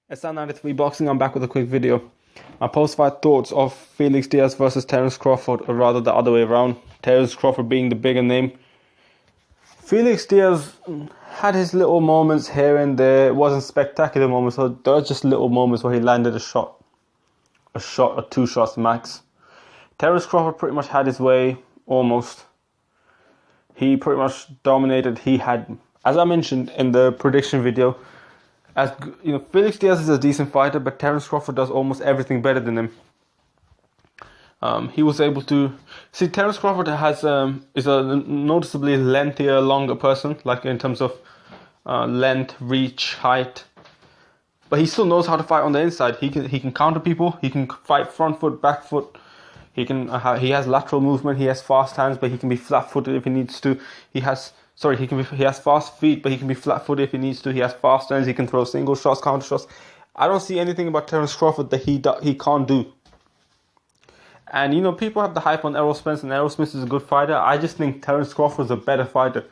It's at 93 Boxing. I'm back with a quick video. My post-fight thoughts of Felix Diaz versus Terence Crawford, or rather the other way around. Terence Crawford being the bigger name. Felix Diaz had his little moments here and there. It wasn't spectacular moments, so there were just little moments where he landed a shot or two shots max. Terence Crawford pretty much had his way, almost. He pretty much dominated. He had, as I mentioned in the prediction video, as you know, Felix Diaz is a decent fighter, but Terence Crawford does almost everything better than him. He was able to see Terence Crawford is a noticeably lengthier, longer person, like in terms of length, reach, height. But he still knows how to fight on the inside. He can counter people. He can fight front foot, back foot. He has lateral movement. He has fast hands, but he can be flat-footed if he needs to. He has fast feet, but he can be flat-footed if he needs to. He has fast hands. He can throw single shots, counter shots. I don't see anything about Terence Crawford that he can't do. And you know, people have the hype on Errol Spence, and Errol Spence is a good fighter. I just think Terence Crawford is a better fighter.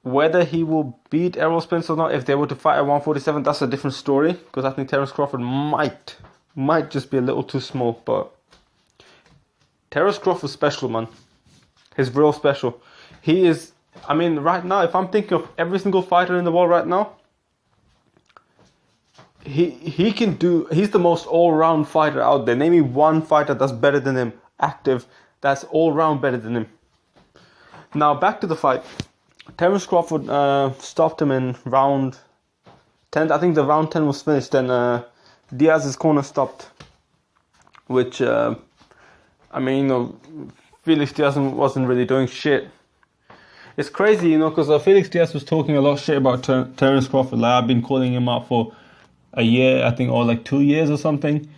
Whether he will beat Errol Spence or not, if they were to fight at 147, that's a different story. Because I think Terence Crawford might just be a little too small. But Terence Crawford's special, man. He's real special. He is, I mean, right now, if I'm thinking of every single fighter in the world right now, he's the most all-round fighter out there. Name me one fighter that's better than him, active, that's all-round better than him. Now, back to the fight. Terence Crawford stopped him in round 10. I think the round 10 was finished, and Diaz's corner stopped. Which, I mean, you know, Felix Diaz wasn't really doing shit. It's crazy, you know, because Felix Diaz was talking a lot of shit about Terence Crawford. Like, I've been calling him out for a year, I think, or like 2 years or something.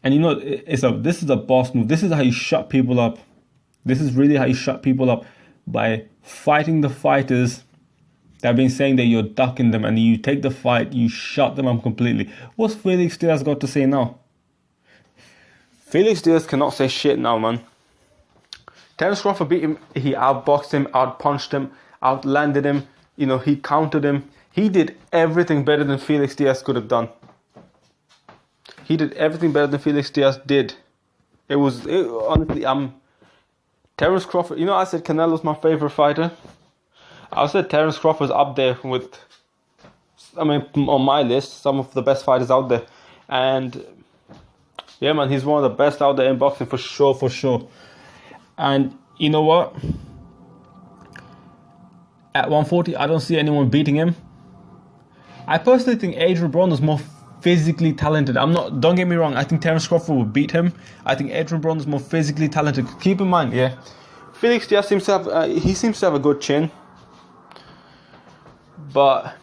And you know, this is a boss move. This is how you shut people up. This is really how you shut people up, by fighting the fighters that have been saying that you're ducking them, and you take the fight, you shut them up completely. What's Felix Diaz got to say now? Felix Diaz cannot say shit now, man. Terence Crawford beat him. He outboxed him, outpunched him, outlanded him. You know, he countered him. He did everything better than Felix Diaz could have done. He did everything better than Felix Diaz did. Honestly, Terence Crawford, you know, I said Canelo's my favorite fighter. I said Terence Crawford's up there with, I mean, on my list, some of the best fighters out there. And yeah, man, he's one of the best out there in boxing for sure. And you know what? At 140, I don't see anyone beating him. I personally think Adrian Broner is more physically talented. Don't get me wrong, I think Terence Crawford will beat him. I think Adrian Broner is more physically talented. Keep in mind, yeah, Felix Diaz seems to have a good chin. But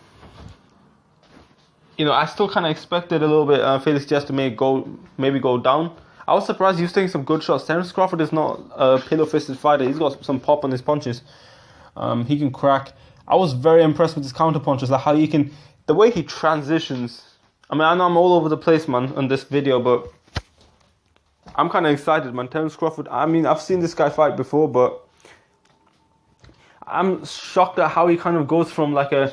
you know, I still kind of expected a little bit Felix Diaz to maybe go down. I was surprised he was taking some good shots. Terence Crawford is not a pillow-fisted fighter. He's got some pop on his punches. He can crack. I was very impressed with his counter punches, like how the way he transitions. I mean, I know I'm all over the place, man, on this video, but I'm kind of excited, man. Terence Crawford, I mean, I've seen this guy fight before, but I'm shocked at how he kind of goes from like a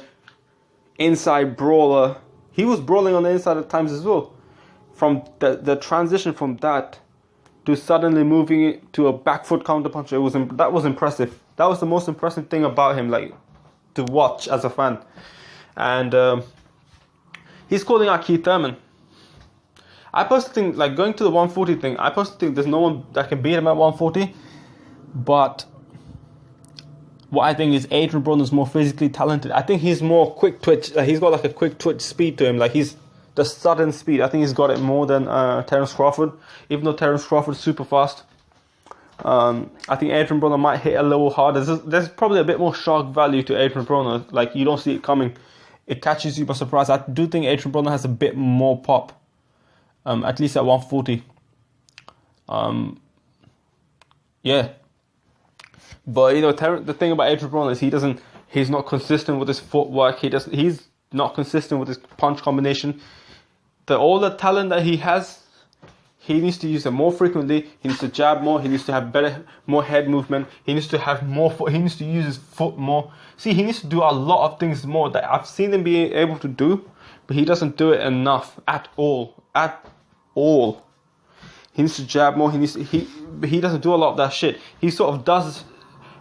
inside brawler. He was brawling on the inside at times as well. From the transition from that to suddenly moving it to a back foot counter punch, that was impressive. That was the most impressive thing about him, like, to watch as a fan. And he's calling out Thurman. I personally think, like, going to the 140 thing, I personally think there's no one that can beat him at 140. But what I think is Adrian Broner is more physically talented. I think he's more quick twitch. He's got like a quick twitch speed to him. Like, he's the sudden speed. I think he's got it more than Terence Crawford. Even though Terence Crawford is super fast. I think Adrian Broner might hit a little harder. There's probably a bit more shock value to Adrian Broner. Like, you don't see it coming. It catches you by surprise. I do think Adrian Broner has a bit more pop. At least at 140. Yeah. But, you know, the thing about Adrian Broner is he's not consistent with his footwork. He's not consistent with his punch combination. All the talent that he has, he needs to use it more frequently. He needs to jab more. He needs to have more head movement. He needs to have more foot. He needs to use his foot more. See, he needs to do a lot of things more that I've seen him be able to do. but he doesn't do it enough at all. At all. He needs to jab more. He doesn't do a lot of that shit. He sort of does.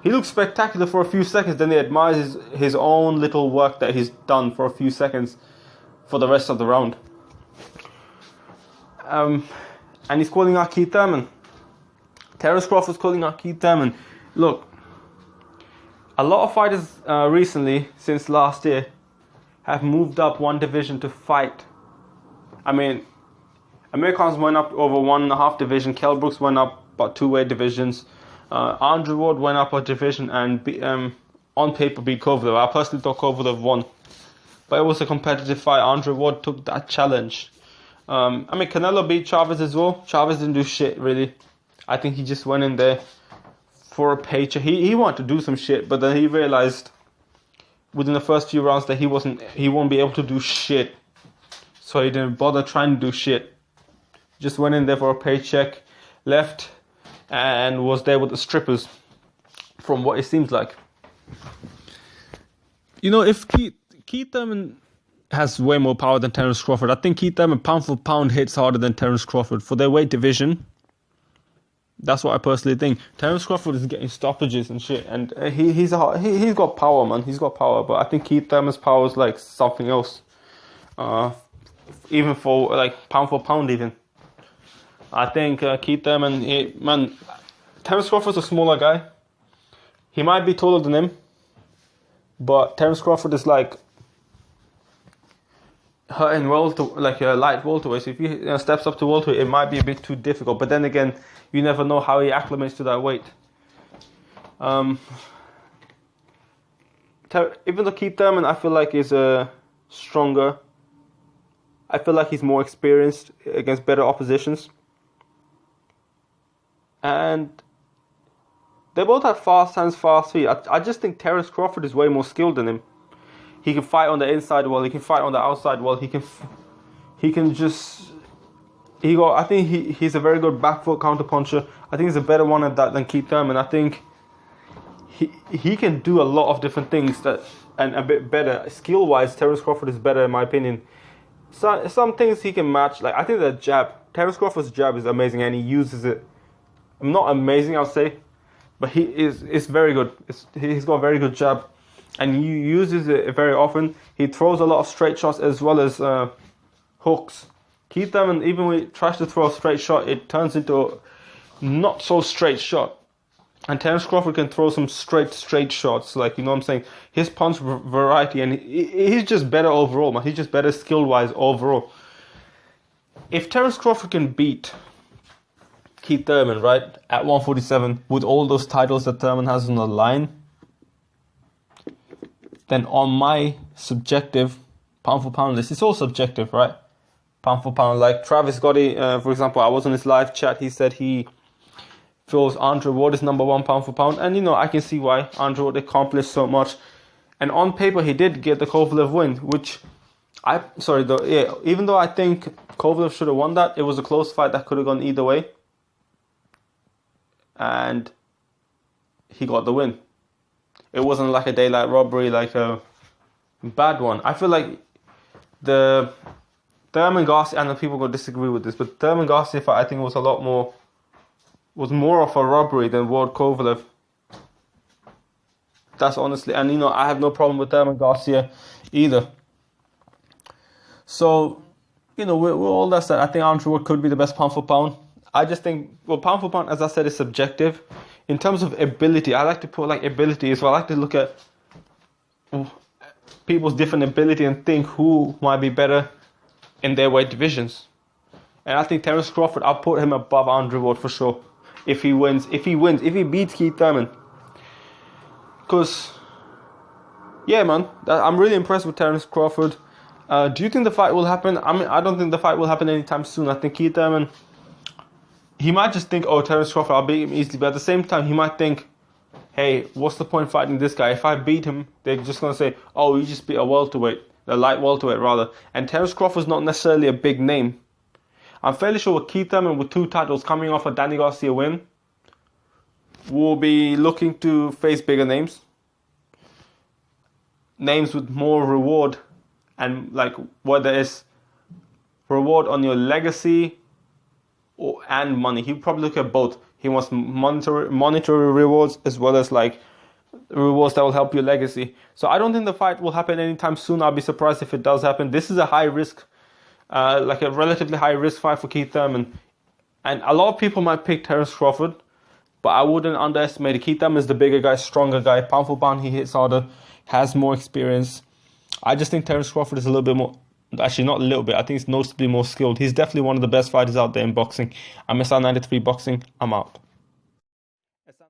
He looks spectacular for a few seconds, then he admires his own little work that he's done for a few seconds for the rest of the round. And he's calling out Keith Thurman. Terence Crawford's calling out Keith Thurman. Look, a lot of fighters recently, since last year, have moved up one division to fight. I mean, Americans went up over 1.5 division. Kell Brooks went up about 2 weight divisions. Andre Ward went up a division and on paper beat Kovalev. I personally thought Kovalev won, but it was a competitive fight. Andre Ward took that challenge. Canelo beat Chavez as well. Chavez didn't do shit really. I think he just went in there for a paycheck. He wanted to do some shit, but then he realized within the first few rounds that he won't be able to do shit. So he didn't bother trying to do shit. Just went in there for a paycheck, left, and was there with the strippers, from what it seems like. If Keith Thurman has way more power than Terence Crawford, I think Keith Thurman pound for pound hits harder than Terence Crawford for their weight division. That's what I personally think. Terence Crawford is getting stoppages and shit, and he's got power, man. He's got power, but I think Keith Thurman's power is like something else. Even for like pound for pound, even. I think Keith Thurman, Terence Crawford's a smaller guy. He might be taller than him, but Terence Crawford is like hurting light welterweight. So if he steps up to welterweight, it might be a bit too difficult. But then again, you never know how he acclimates to that weight. Even though Keith Thurman, I feel like is stronger. I feel like he's more experienced against better oppositions. And they both have fast hands, fast feet. I just think Terence Crawford is way more skilled than him. He can fight on the inside well. He can fight on the outside well. I think he's a very good back foot counter puncher. I think he's a better one at that than Keith Thurman. I think he can do a lot of different things and a bit better skill wise. Terence Crawford is better in my opinion. Some things he can match. Like I think the jab. Terence Crawford's jab is amazing and he uses it. Not amazing, I'll say, but it's very good. He's got a very good jab, and he uses it very often. He throws a lot of straight shots as well as hooks. Keith Thurman, even when he tries to throw a straight shot, it turns into a not so straight shot. And Terence Crawford can throw some straight shots, like, you know what I'm saying? His punch variety, and he's just better overall, man. He's just better skill-wise overall. If Terence Crawford can beat Keith Thurman, right, at 147, with all those titles that Thurman has on the line, then on my subjective pound for pound list, it's all subjective, right? Pound for pound, like Travis Gotti, for example, I was on his live chat, he said he feels Andre Ward is number 1 pound for pound, and I can see why. Andre Ward accomplished so much, and on paper he did get the Kovalev win, even though I think Kovalev should have won that, it was a close fight that could have gone either way. And he got the win. It wasn't like a daylight robbery, like a bad one. I feel like the Thurman Garcia, I know people will disagree with this, but Thurman Garcia fight I think was more of a robbery than Ward Kovalev. That's honestly, and I have no problem with Thurman Garcia either. So, with all that said, I think Andre Ward could be the best pound for pound. I just think, pound for pound, as I said, is subjective. In terms of ability, I like to put ability as well. I like to look at people's different ability and think who might be better in their weight divisions. And I think Terence Crawford, I'll put him above Andre Ward for sure. If he beats Keith Thurman. Because, yeah, man, I'm really impressed with Terence Crawford. Do you think the fight will happen? I don't think the fight will happen anytime soon. I think Keith Thurman, he might just think, Terence Crawford, I'll beat him easily. But at the same time, he might think, hey, what's the point fighting this guy? If I beat him, they're just going to say, you just beat a light welterweight rather. And Terence Crawford's not necessarily a big name. I'm fairly sure with Keith Thurman with 2 titles coming off a Danny Garcia win, will be looking to face bigger names. Names with more reward and like whether it's reward on your legacy and money. He'll probably look at both. He wants monetary rewards as well as like rewards that will help your legacy. So I don't think the fight will happen anytime soon. I'll be surprised if it does happen. This is a high risk, like a relatively high risk fight for Keith Thurman. And a lot of people might pick Terence Crawford, but I wouldn't underestimate it. Keith Thurman is the bigger guy, stronger guy. Pound for pound, he hits harder, has more experience. I just think Terence Crawford is a little bit more, actually not a little bit, I think he's noticeably more skilled. He's definitely one of the best fighters out there in boxing. I'm SR93 Boxing. I'm out.